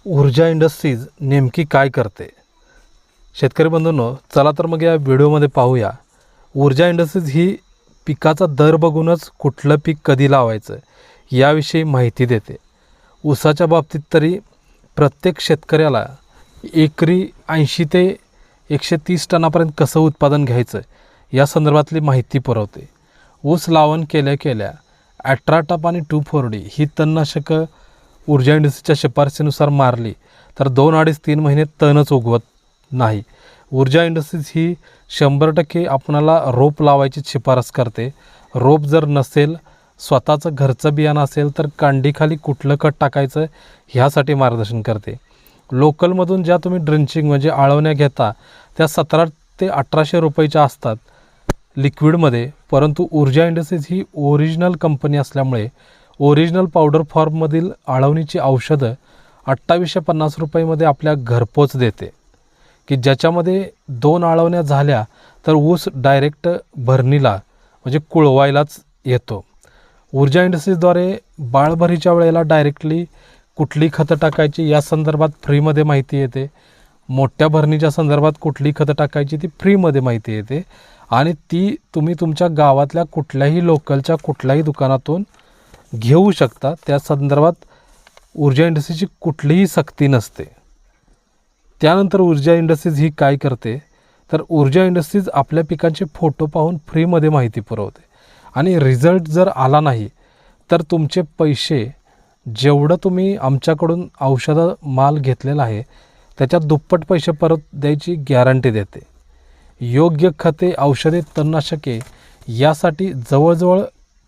ऊर्जा इंडस्ट्रीज नेमकी काय करते? शेतकरी बंधूंनो, चला तर मग या व्हिडिओमध्ये पाहूया. ऊर्जा इंडस्ट्रीज ही पिकाचा दर बघूनच कुठलं पीक कधी लावायचं याविषयी माहिती देते. ऊसाच्या बाबतीत तरी प्रत्येक शेतकऱ्याला एकरी 80 ते 130 टनापर्यंत कसं उत्पादन घ्यायचं या संदर्भातली माहिती पुरवते. ऊस लावण केल्या ॲट्राटॉप आणि 2,4-D ही तणनाशकं ऊर्जा इंडस्ट्रीच्या शिफारसीनुसार मारली तर 2-2.5-3 महिने तणच उगवत नाही. ऊर्जा इंडस्ट्रीज ही 100% आपणाला रोप लावायची शिफारस करते. रोप जर नसेल, स्वतःचं घरचं बियाणं असेल तर कांडीखाली कुठलं खत टाकायचं ह्यासाठी मार्गदर्शन करते. लोकलमधून ज्या तुम्ही ड्रिंचिंग म्हणजे आळवण्या घेता त्या 1700 ते 1800 रुपयाच्या असतात लिक्विडमध्ये, परंतु ऊर्जा इंडस्ट्रीज ही ओरिजिनल कंपनी असल्यामुळे ओरिजिनल पावडर फॉर्ममधील आळवणीची औषधं 2850 रुपयामध्ये आपल्या घरपोच देते, की ज्याच्यामध्ये 2 आळवण्या झाल्या तर ऊस डायरेक्ट भरणीला म्हणजे कुळवायलाच येतो. ऊर्जा इंडस्ट्रीजद्वारे बाळभरीच्या वेळेला डायरेक्टली कुठली खतं टाकायची या संदर्भात फ्रीमध्ये माहिती येते. मोठ्या भरणीच्या संदर्भात कुठली खतं टाकायची ती फ्रीमध्ये माहिती येते आणि ती तुम्ही तुमच्या गावातल्या कुठल्याही लोकलच्या कुठल्याही दुकानातून घेऊ शकता. त्या संदर्भात ऊर्जा इंडस्ट्रीची कुठलीही सक्ती नसते. त्यानंतर ऊर्जा इंडस्ट्रीज ही काय करते तर ऊर्जा इंडस्ट्रीज आपल्या पिकांचे फोटो पाहून फ्रीमध्ये माहिती पुरवते आणि रिझल्ट जर आला नाही तर तुमचे पैसे जेवढं तुम्ही आमच्याकडून औषधं माल घेतलेला आहे त्याच्यात दुप्पट पैसे परत द्यायची गॅरंटी देते. योग्य खते, औषधे, तणनाशके यासाठी जवळजवळ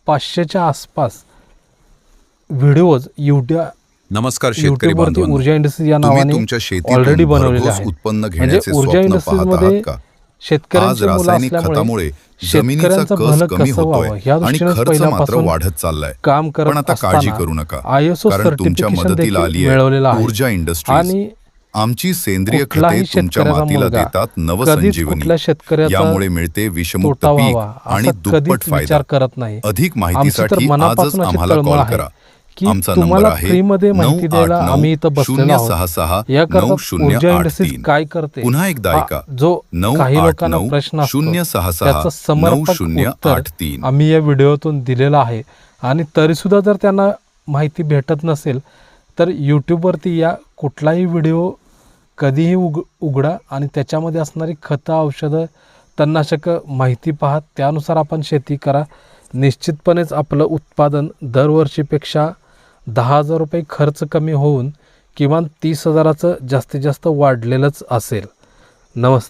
500च्या आसपास व्हिडिओज नमस्कार शेतकरी बांधवांनो, ऊर्जा इंडस्ट्रीज या नावाने तुमच्या शेतीतून ऑलरेडी बनवलेले भरघोस आहे. उत्पन्न म्हणजे घेण्याचे ऊर्जा स्वप्न इंडस्ट्रीज पाहत मध्ये आहात का? आज शेतकऱ्यांची मुलं रासायनिक असल्यामुळे खतामुळे जमिनीचा शेतकऱ्यांचं कस भलं कमी कसं होतोय व्हावं या आणि दृष्टीने खर्च मात्र पहिल्यापासून वाढत चाललाय. काम करत पण आता काळजी असताना करू नका, ISO कारण तुमच्या सर्टिफिकेशन मदतीला देखील आली मिळवलेलं आहे आहे. ऊर्जा इंडस्ट्रीज. आणि आमची सेंद्रिय खते कुठलाही तुमच्या शेतकऱ्याचा मातीला मुलगा देतात कधीच नवसंजीवनी. कुठल्या शेतकऱ्याचा यामुळे मिळते विषमुक्त तोटा पीक व्हावा आणि असं दुप्पट कधीच फायदा. विचार करत नाही. अधिक आमची तर माहितीसाठी आजच मनापासून अशी आम्हाला तळमळ कॉल आहे करा. की आमचा नंबर तुम्हाला आहे फ्रीमध्ये माहिती द्यायला आम्ही इथं बसलेलो आहोत. 981-066-9083. याकरता ऊर्जा इंडस्ट्रीज काय करते पुन्हा एकदा ऐका, जो काही लोकांना प्रश्न असतो त्याचं समर्पक उत्तर 981-066-9083. आम्ही या व्हिडिओतून दिलेलं आहे. आणि तरीसुद्धा जर त्यांना माहिती भेटत नसेल तर यूट्यूबवरती या कुठलाही व्हिडिओ कधीही उघडा आणि त्याच्यामध्ये असणारी खतं, औषधं, तणनाशकं माहिती पहा. त्यानुसार आपण शेती करा. निश्चितपणेच आपलं उत्पादन दरवर्षीपेक्षा 10,000 रुपये खर्च कमी होऊन किमान 30,000चं जास्तीत जास्त वाढलेलंच असेल. नमस्ते.